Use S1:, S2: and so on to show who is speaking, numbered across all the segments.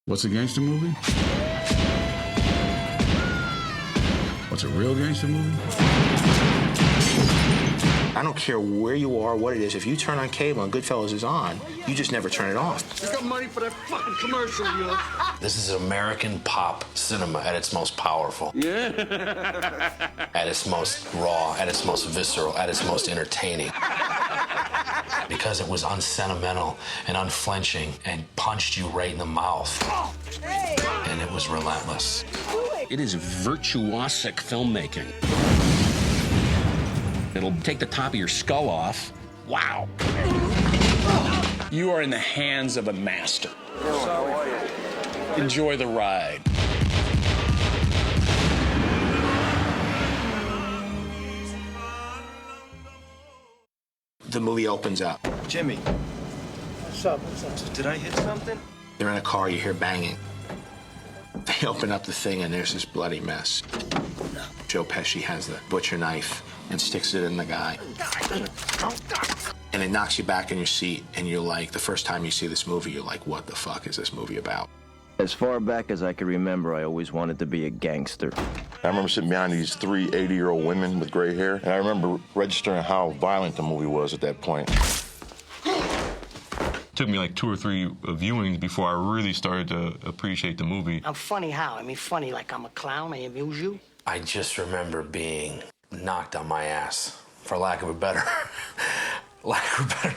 S1: What's a gangster movie? What's a real gangster movie?
S2: I don't care where you are, what it is. If you turn on cable and Goodfellas is on, you just never turn it off.
S3: I got money for that fucking commercial, yo.
S4: This is American pop cinema at its most powerful.
S3: Yeah.
S4: At its most raw, at its most visceral, at its most entertaining. Because it was unsentimental and unflinching and punched you right in the mouth. And it was relentless.
S5: It is virtuosic filmmaking. It'll take the top of your skull off. Wow.
S6: You are in the hands of a master. Enjoy the ride.
S2: The movie opens up.
S7: Jimmy.
S3: What's up?
S7: Did I hit something?
S2: They're in a car, you hear banging. They open up the thing and there's this bloody mess. Joe Pesci has the butcher knife and sticks it in the guy. And it knocks you back in your seat and you're like, the first time you see this movie, you're like, what the fuck is this movie about?
S8: As far back as I can remember, I always wanted to be a gangster.
S9: I remember sitting behind these three 80-year-old women with gray hair, and I remember registering how violent the movie was at that point.
S10: It took me like 2 or 3 viewings before I really started to appreciate the movie.
S11: I'm funny how? I mean, funny like I'm a clown, I amuse you?
S4: I just remember being knocked on my ass, for lack of a better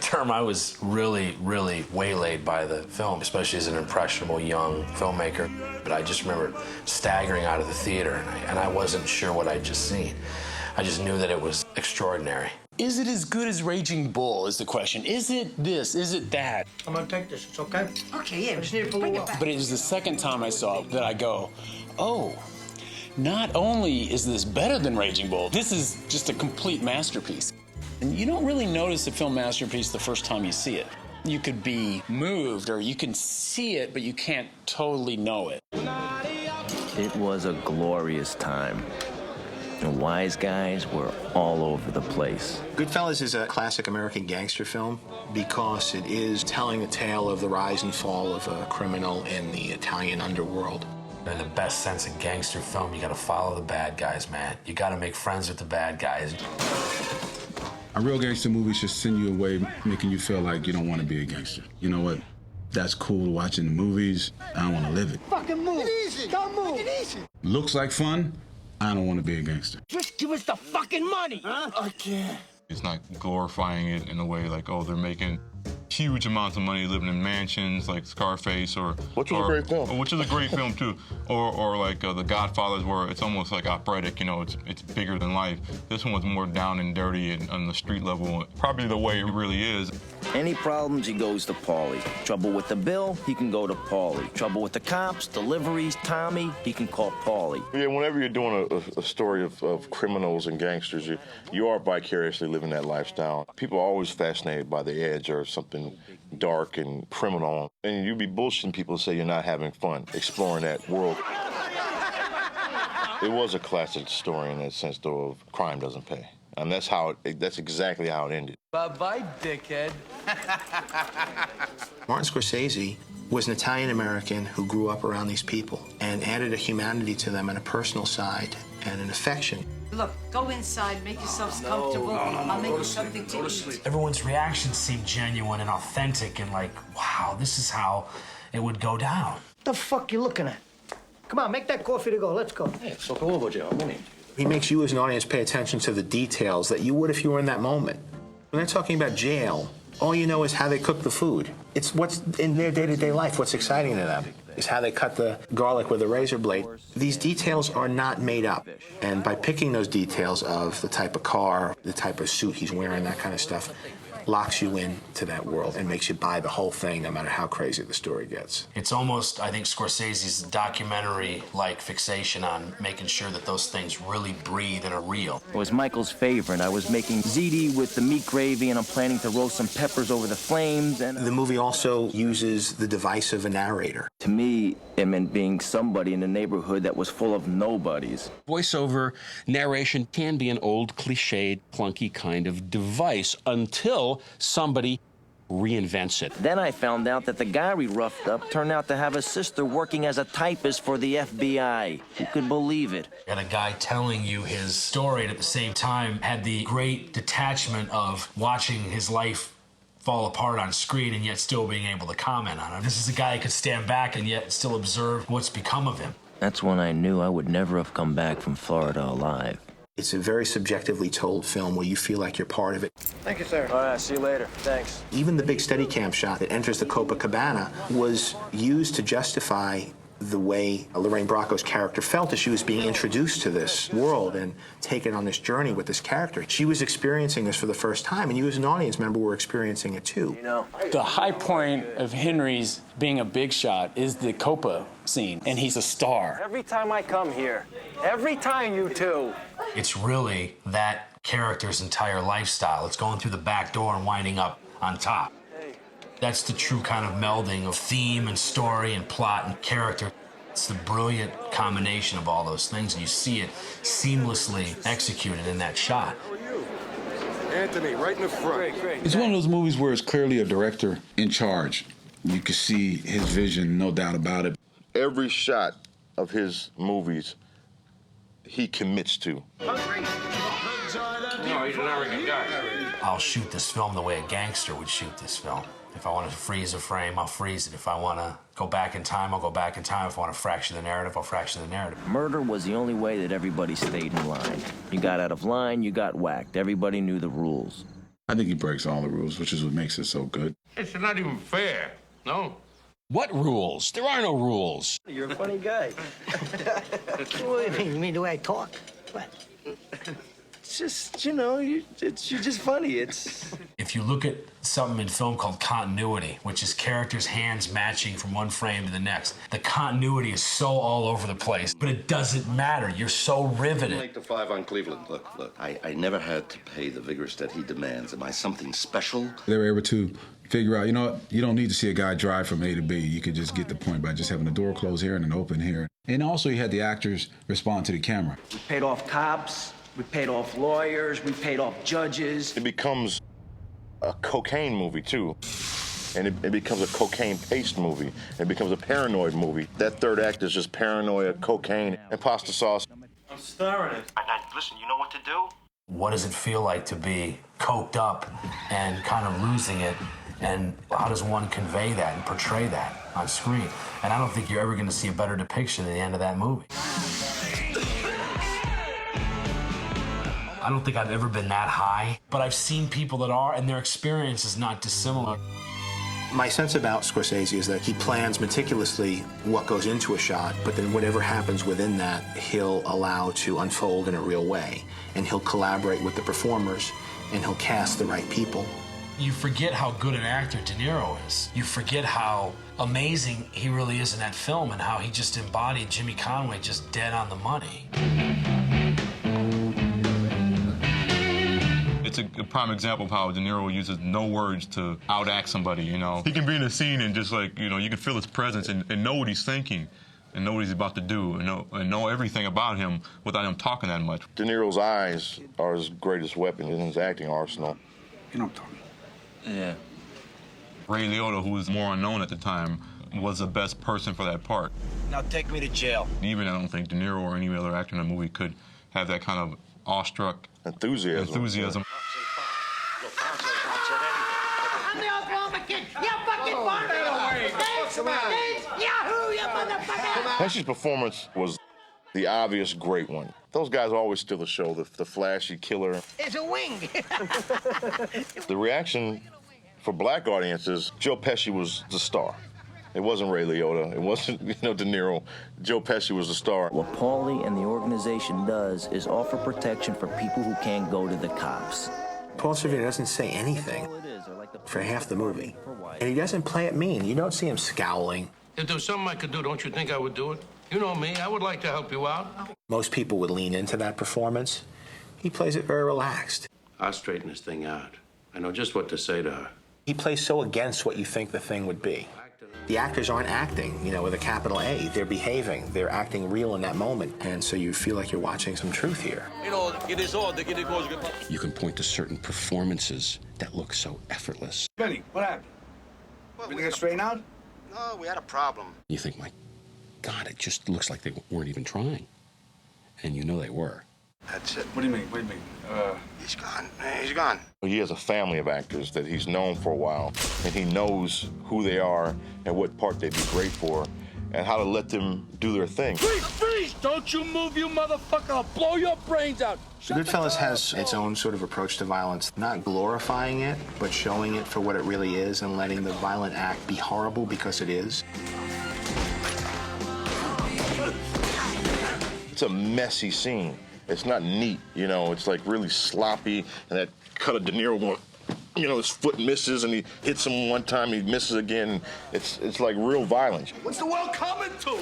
S4: term. I was really, really waylaid by the film, especially as an impressionable young filmmaker. But I just remember staggering out of the theater, and I wasn't sure what I'd just seen. I just knew that it was extraordinary.
S6: Is it as good as Raging Bull is the question. Is it this? Is it that?
S11: I'm gonna take this, it's okay?
S12: Okay, yeah,
S11: Just need to bring it back.
S6: But it is the second time I saw it that I go, oh, not only is this better than Raging Bull, this is just a complete masterpiece. And you don't really notice a film masterpiece the first time you see it. You could be moved or you can see it, but you can't totally know it.
S8: It was a glorious time. The wise guys were all over the place.
S2: Goodfellas is a classic American gangster film because it is telling the tale of the rise and fall of a criminal in the Italian underworld.
S4: In the best sense of gangster film, you gotta follow the bad guys, man. You gotta make friends with the bad guys.
S1: A real gangster movie should send you away making you feel like you don't want to be a gangster. You know what? That's cool watching the movies. I don't want to live it.
S11: Fucking move! Easy! Don't move! Make it easy!
S1: Looks like fun. I don't want to be a gangster.
S11: Just give us the fucking money! Huh?
S3: I can't.
S10: It's not glorifying it in a way like, oh, they're making huge amounts of money living in mansions like Scarface
S9: Which was a great film.
S10: Which is a great film too. Or like The Godfathers, where it's almost like operatic, you know, it's bigger than life. This one was more down and dirty and on the street level, probably the way it really is.
S8: Any problems, he goes to Paulie. Trouble with the bill, he can go to Paulie. Trouble with the cops, deliveries, Tommy, he can call Paulie.
S9: Yeah, whenever you're doing a story of criminals and gangsters, you are vicariously living that lifestyle. People are always fascinated by the edge or something dark and criminal. And you'd be bullshitting people to say you're not having fun exploring that world. It was a classic story in that sense, though, of crime doesn't pay. And that's exactly how it ended.
S7: Bye-bye, dickhead.
S2: Martin Scorsese was an Italian-American who grew up around these people and added a humanity to them and a personal side and an affection.
S12: Look, go inside, make yourselves comfortable. I'll make you something to eat.
S4: Everyone's reactions seemed genuine and authentic and like, wow, this is how it would go down.
S11: What the fuck you looking at? Come on, make that coffee to go, let's go.
S2: He makes you as an audience pay attention to the details that you would if you were in that moment. When they're talking about jail, all you know is how they cook the food. It's what's in their day-to-day life. What's exciting to them is how they cut the garlic with a razor blade. These details are not made up. And by picking those details of the type of car, the type of suit he's wearing, that kind of stuff, locks you into that world and makes you buy the whole thing no matter how crazy the story gets.
S4: It's almost, I think, Scorsese's documentary-like fixation on making sure that those things really breathe and are real.
S8: It was Michael's favorite. I was making ziti with the meat gravy, and I'm planning to roast some peppers over the flames, and...
S2: The movie also uses the device of a narrator.
S8: To me, it meant being somebody in a neighborhood that was full of nobodies.
S5: Voiceover narration can be an old, cliched, clunky kind of device until somebody reinvents it.
S8: Then I found out that the guy we roughed up turned out to have a sister working as a typist for the FBI. Who could believe it?
S4: And a guy telling you his story and at the same time had the great detachment of watching his life fall apart on screen and yet still being able to comment on it. This is a guy who could stand back and yet still observe what's become of him.
S8: That's when I knew I would never have come back from Florida alive.
S2: It's a very subjectively told film where you feel like you're part of it.
S11: Thank you, sir.
S7: All right, see you later. Thanks.
S2: Even the big Steadicam shot that enters the Copacabana was used to justify the way Lorraine Bracco's character felt as she was being introduced to this world and taken on this journey with this character. She was experiencing this for the first time, and you as an audience member were experiencing it too.
S6: You know, the high point of Henry's being a big shot is the Copa scene, and he's a star.
S7: Every time I come here, every time you two.
S4: It's really that character's entire lifestyle. It's going through the back door and winding up on top. That's the true kind of melding of theme and story and plot and character. It's the brilliant combination of all those things, and you see it seamlessly executed in that shot.
S3: Anthony, right in the front. Great.
S1: It's one of those movies where it's clearly a director in charge. You can see his vision, no doubt about it.
S9: Every shot of his movies, he commits to.
S3: No, he's an arrogant guy.
S4: I'll shoot this film the way a gangster would shoot this film. If I want to freeze a frame, I'll freeze it. If I want to go back in time, I'll go back in time. If I want to fracture the narrative, I'll fracture the narrative.
S8: Murder was the only way that everybody stayed in line. You got out of line, you got whacked. Everybody knew the rules.
S1: I think he breaks all the rules, which is what makes it so good.
S3: It's not even fair, no?
S5: What rules? There are no rules.
S7: You're a funny guy.
S11: What do you mean the way I talk? What?
S7: It's just, you know, you're just funny.
S4: If you look at something in film called continuity, which is characters' hands matching from one frame to the next, the continuity is so all over the place, but it doesn't matter. You're so riveted.
S13: Make the 5 on Cleveland. Look, I never had to pay the vigorous debt he demands. Am I something special?
S1: They were able to figure out, you know what, you don't need to see a guy drive from A to B. You could just get the point by just having the door closed here and an open here. And also you had the actors respond to the camera.
S8: We paid off cops, we paid off lawyers, we paid off judges.
S9: It becomes a cocaine movie, too. And it becomes a cocaine-paced movie. It becomes a paranoid movie. That third act is just paranoia, cocaine, and pasta sauce.
S7: I'm starring it.
S13: Listen, you know what to do?
S4: What does it feel like to be coked up and kind of losing it? And how does one convey that and portray that on screen? And I don't think you're ever going to see a better depiction at the end of that movie. I don't think I've ever been that high, but I've seen people that are, and their experience is not dissimilar.
S2: My sense about Scorsese is that he plans meticulously what goes into a shot, but then whatever happens within that, he'll allow to unfold in a real way. And he'll collaborate with the performers, and he'll cast the right people.
S4: You forget how good an actor De Niro is. You forget how amazing he really is in that film and how he just embodied Jimmy Conway just dead on the money.
S10: It's a prime example of how De Niro uses no words to outact somebody, you know. He can be in a scene and just like, you know, you can feel his presence and know what he's thinking and know what he's about to do and know everything about him without him talking that much.
S9: De Niro's eyes are his greatest weapon in his acting arsenal.
S1: You know what I'm talking about.
S8: Yeah.
S10: Ray Liotta, who was more unknown at the time, was the best person for that part.
S7: Now take me to jail.
S10: Even I don't think De Niro or any other actor in the movie could have that kind of awestruck enthusiasm.
S11: I'm the Oklahoma kid. You fucking barbie. Thanks, Yahoo, you motherfucker.
S9: Pesci's performance was the obvious great one. Those guys always steal the show, the flashy killer.
S11: It's a wing.
S9: The reaction for black audiences, Joe Pesci was the star. It wasn't Ray Liotta. It wasn't, De Niro. Joe Pesci was the star.
S8: What Paulie and the organization does is offer protection for people who can't go to the cops.
S2: Paul Sorvino doesn't say anything for half the movie. And he doesn't play it mean. You don't see him scowling.
S3: If there was something I could do, don't you think I would do it? You know me. I would like to help you out.
S2: Most people would lean into that performance. He plays it very relaxed.
S3: I'll straighten this thing out. I know just what to say to her.
S2: He plays so against what you think the thing would be. The actors aren't acting, with a capital A. They're behaving. They're acting real in that moment. And so you feel like you're watching some truth here.
S5: You can point to certain performances that look so effortless.
S14: Benny, what happened? Everything got straightened out?
S15: No, we had a problem.
S5: You think, my God, it just looks like they weren't even trying. And you know they were.
S15: That's it.
S14: What do you mean?
S15: He's gone. He's gone.
S9: He has a family of actors that he's known for a while, and he knows who they are and what part they'd be great for, and how to let them do their thing.
S16: Freeze! Don't you move, you motherfucker! I'll blow your brains out!
S2: Goodfellas has its own sort of approach to violence, not glorifying it, but showing it for what it really is and letting the violent act be horrible because it is.
S9: It's a messy scene. It's not neat, it's like really sloppy, and that cut of De Niro, his foot misses and he hits him one time, he misses again. It's like real violence.
S16: What's the world coming to?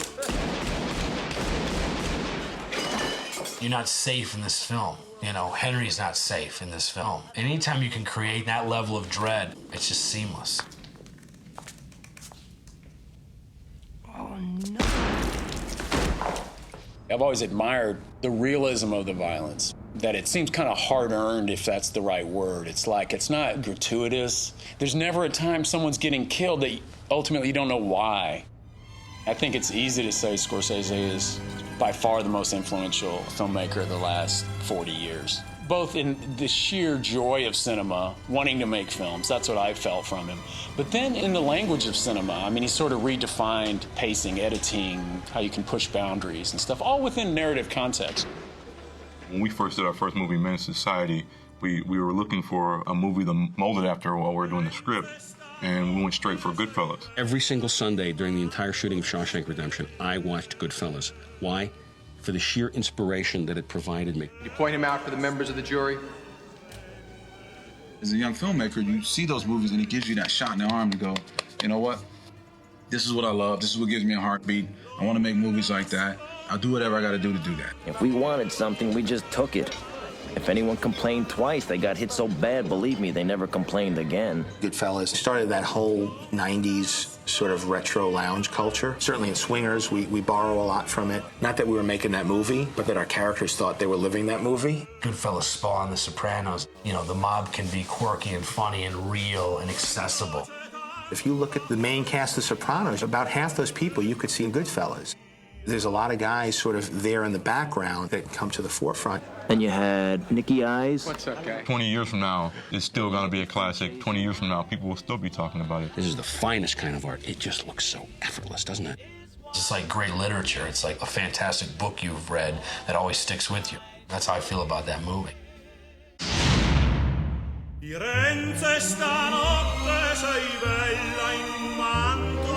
S4: You're not safe in this film. Henry's not safe in this film. And anytime you can create that level of dread, it's just seamless.
S12: Oh, no.
S6: I've always admired the realism of the violence, that it seems kind of hard-earned, if that's the right word. It's like, it's not gratuitous. There's never a time someone's getting killed that ultimately you don't know why. I think it's easy to say Scorsese is by far the most influential filmmaker of the last 40 years. Both in the sheer joy of cinema, wanting to make films, that's what I felt from him. But then in the language of cinema, he sort of redefined pacing, editing, how you can push boundaries and stuff, all within narrative context.
S10: When we first did our first movie, Menace to Society, we were looking for a movie to mold it after while we were doing the script, and we went straight for Goodfellas.
S5: Every single Sunday during the entire shooting of Shawshank Redemption, I watched Goodfellas. Why? For the sheer inspiration that it provided me.
S17: You point him out for the members of the jury?
S1: As a young filmmaker, you see those movies and it gives you that shot in the arm to go, you know what? This is what I love. This is what gives me a heartbeat. I want to make movies like that. I'll do whatever I got to do that.
S8: If we wanted something, we just took it. If anyone complained twice, they got hit so bad, believe me, they never complained again.
S2: Goodfellas started that whole 90s sort of retro lounge culture. Certainly in Swingers, we borrow a lot from it. Not that we were making that movie, but that our characters thought they were living that movie.
S4: Goodfellas spawned The Sopranos. The mob can be quirky and funny and real and accessible.
S2: If you look at the main cast of Sopranos, about half those people you could see in Goodfellas. There's a lot of guys sort of there in the background that come to the forefront.
S8: Then you had Nicky Eyes.
S14: What's up, guy?
S10: 20 years from now, it's still going to be a classic. 20 years from now, people will still be talking about it.
S5: This is the finest kind of art. It just looks so effortless, doesn't it?
S4: It's like great literature. It's like a fantastic book you've read that always sticks with you. That's how I feel about that movie.
S11: Firenze stanotte sei bella in un manto